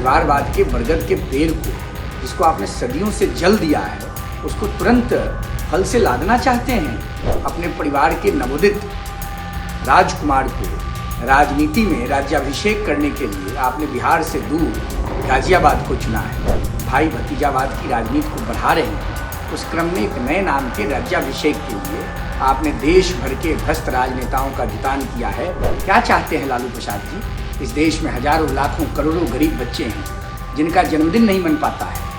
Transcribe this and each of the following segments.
परिवारवाद के बरगद के पेड़ को, जिसको आपने सदियों से जल दिया है, उसको तुरंत फल से लादना चाहते हैं। अपने परिवार के नवोदित राजकुमार को राजनीति में राज्याभिषेक करने के लिए आपने बिहार से दूर गाजियाबाद को चुना है। भाई भतीजावाद की राजनीति को बढ़ा रहे हैं। उस क्रम में एक नए नाम के राज्याभिषेक के लिए आपने देश भर के भ्रष्ट राजनेताओं का जुटान किया है। क्या चाहते हैं लालू प्रसाद जी? इस देश में हजारों लाखों करोड़ों गरीब बच्चे हैं जिनका जन्मदिन नहीं मन पाता है।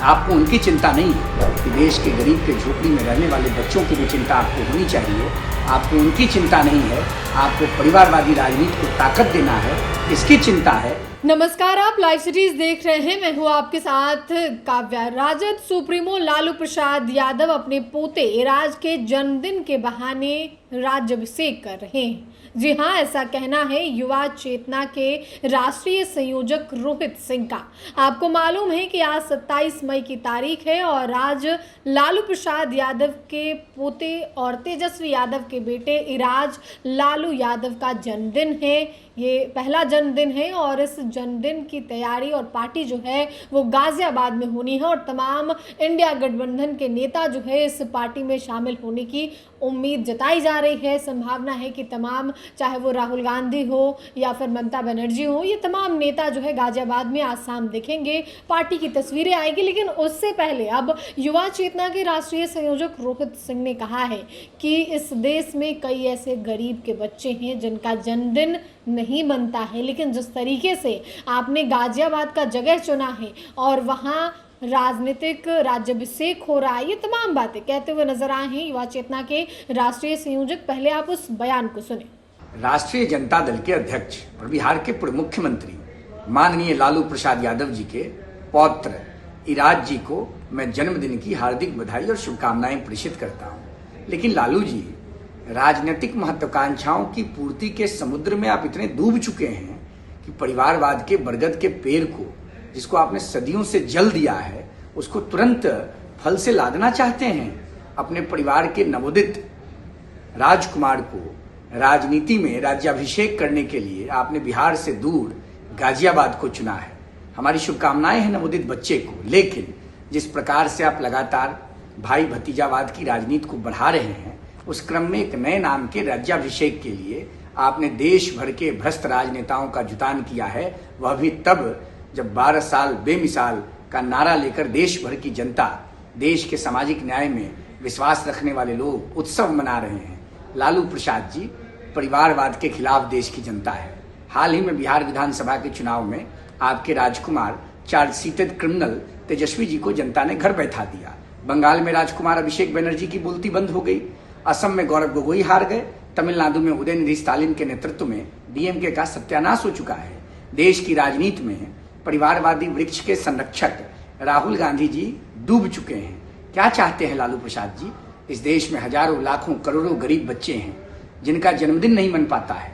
आपको उनकी चिंता नहीं है कि देश के गरीब के झोपड़ी में रहने वाले बच्चों की भी चिंता आपको होनी चाहिए। आपको उनकी चिंता नहीं है। आपको परिवारवादी राजनीति को ताकत देना है, इसकी चिंता है। नमस्कार, आप लाइव सिटीज देख रहे हैं। मैं हूं आपके साथ काव्या। राजद सुप्रीमो लालू प्रसाद यादव अपने पोते इराज के जन्मदिन के बहाने राज्याभिषेक कर रहे हैं। जी हां, ऐसा कहना है युवा चेतना के राष्ट्रीय संयोजक रोहित सिंह का। आपको मालूम है कि आज 27 मई की तारीख है और आज लालू प्रसाद यादव के पोते और तेजस्वी यादव के बेटे इराज लालू यादव का जन्मदिन है। ये पहला जन्मदिन है और इस जन्मदिन की तैयारी और पार्टी जो है वो गाजियाबाद में होनी है और तमाम इंडिया गठबंधन के नेता जो है इस पार्टी में शामिल होने की उम्मीद जताई जा रही है। संभावना है कि तमाम, चाहे वो राहुल गांधी हो या फिर ममता बनर्जी हो, ये तमाम नेता जो है गाजियाबाद में आज शाम दिखेंगे, पार्टी की तस्वीरें आएगी। लेकिन उससे पहले अब युवा चेतना के राष्ट्रीय संयोजक रोहित सिंह ने कहा है कि इस देश में कई ऐसे गरीब के बच्चे हैं जिनका जन्मदिन नहीं बनता है, लेकिन जिस तरीके से आपने गाजियाबाद का जगह चुना है और वहाँ राजनीतिक राज्याभिषेक हो रहा है, ये तमाम बातें कहते हुए नजर आए हैं युवा चेतना के राष्ट्रीय संयोजक। पहले आप उस बयान को सुने। राष्ट्रीय जनता दल के अध्यक्ष और बिहार के पूर्व मुख्यमंत्री माननीय लालू प्रसाद यादव जी के पौत्र इराज जी को मैं जन्मदिन की हार्दिक बधाई और शुभकामनाएं प्रेषित करता हूं। लेकिन लालू जी, राजनीतिक महत्वाकांक्षाओं की पूर्ति के समुद्र में आप इतने डूब चुके हैं कि परिवारवाद के बरगद के पेड़ को, जिसको आपने सदियों से जल दिया है, उसको तुरंत फल से लादना चाहते हैं। अपने परिवार के नवोदित राजकुमार को राजनीति में राज्याभिषेक करने के लिए आपने बिहार से दूर गाजियाबाद को चुना है। हमारी शुभकामनाएं हैं नवोदित बच्चे को। लेकिन जिस प्रकार से आप लगातार भाई भतीजावाद की राजनीति को बढ़ा रहे हैं, उस क्रम में एक नए नाम के राज्याभिषेक के लिए आपने देश भर के भ्रष्ट राजनेताओं का जुटान किया है। वह भी तब जब 12 साल बेमिसाल का नारा लेकर देश भर की जनता, देश के सामाजिक न्याय में विश्वास रखने वाले लोग उत्सव मना रहे हैं। लालू प्रसाद जी, परिवारवाद के खिलाफ देश की जनता है। हाल ही में बिहार विधानसभा के चुनाव में आपके राजकुमार चार्जशीटेड क्रिमिनल तेजस्वी जी को जनता ने घर बैठा दिया। बंगाल में राजकुमार अभिषेक बनर्जी की बोलती बंद हो गई। असम में गौरव गोगोई हार गए। तमिलनाडु में उदयनिधि स्टालिन के नेतृत्व में डीएमके का सत्यानाश हो चुका है। देश की राजनीति में परिवारवादी वृक्ष के संरक्षक राहुल गांधी जी डूब चुके हैं। क्या चाहते हैं लालू प्रसाद जी? इस देश में हजारों लाखों करोड़ों गरीब बच्चे हैं जिनका जन्मदिन नहीं मन पाता है।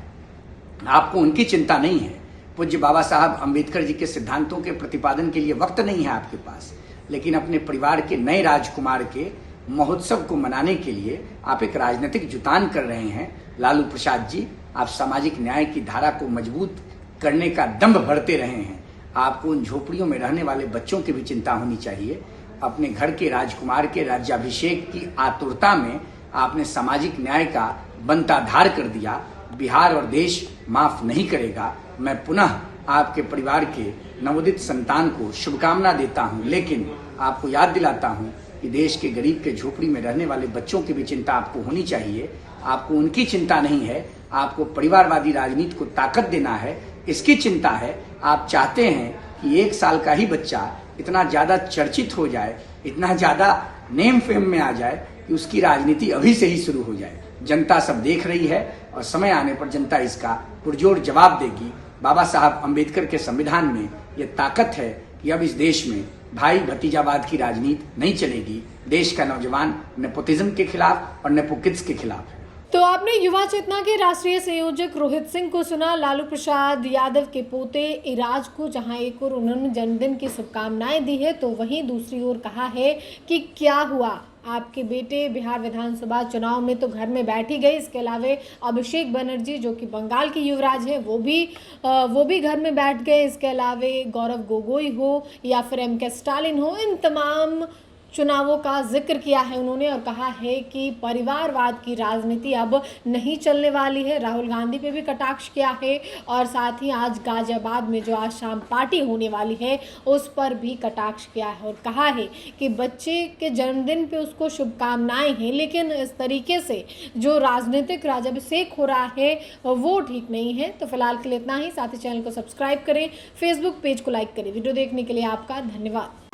आपको उनकी चिंता नहीं है। पूज्य बाबा साहब अम्बेडकर जी के सिद्धांतों के प्रतिपादन के लिए वक्त नहीं है आपके पास। लेकिन अपने परिवार के नए राजकुमार के महोत्सव को मनाने के लिए आप एक राजनीतिक जुटान कर रहे हैं। लालू प्रसाद जी, आप सामाजिक न्याय की धारा को मजबूत करने का दंभ भरते रहे हैं। आपको उन झोपड़ियों में रहने वाले बच्चों की भी चिंता होनी चाहिए। अपने घर के राजकुमार के राज्याभिषेक की आतुरता में आपने सामाजिक न्याय का बनता धार कर दिया। बिहार और देश माफ नहीं करेगा। मैं पुनः आपके परिवार के नवोदित संतान को शुभकामना देता हूं। लेकिन आपको याद दिलाता हूं कि देश के गरीब के झोपड़ी में रहने वाले बच्चों की भी चिंता आपको होनी चाहिए। आपको उनकी चिंता नहीं है। आपको परिवारवादी राजनीति को ताकत देना है, इसकी चिंता है। आप चाहते हैं कि 1 साल का ही बच्चा इतना ज्यादा चर्चित हो जाए, इतना ज्यादा नेम फेम में आ जाए कि उसकी राजनीति अभी से ही शुरू हो जाए। जनता सब देख रही है और समय आने पर जनता इसका पुरजोर जवाब देगी। बाबा साहब अम्बेडकर के संविधान में ये ताकत है कि अब इस देश में भाई भतीजावाद की राजनीति नहीं चलेगी। देश का नौजवान नेपोटिज्म के खिलाफ और नेपोकिड्स के खिलाफ है। तो आपने युवा चेतना के राष्ट्रीय संयोजक रोहित सिंह को सुना। लालू प्रसाद यादव के पोते इराज को जहां एक और उन्होंने जन्मदिन की शुभकामनाएं दी है, तो वहीं दूसरी ओर कहा है कि क्या हुआ, आपके बेटे बिहार विधानसभा चुनाव में तो घर में बैठ ही गए। इसके अलावा अभिषेक बनर्जी जो कि बंगाल के युवराज हैं वो भी घर में बैठ गए। इसके अलावा गौरव गोगोई हो या फिर M.K. स्टालिन हो, इन तमाम चुनावों का जिक्र किया है उन्होंने और कहा है कि परिवारवाद की राजनीति अब नहीं चलने वाली है। राहुल गांधी पे भी कटाक्ष किया है और साथ ही आज गाजियाबाद में जो आज शाम पार्टी होने वाली है उस पर भी कटाक्ष किया है और कहा है कि बच्चे के जन्मदिन पे उसको शुभकामनाएं हैं, लेकिन इस तरीके से जो राजनीतिक राज्याभिषेक हो रहा है वो ठीक नहीं है। तो फिलहाल के लिए इतना ही। साथ ही चैनल को सब्सक्राइब करें, फेसबुक पेज को लाइक करें। वीडियो देखने के लिए आपका धन्यवाद।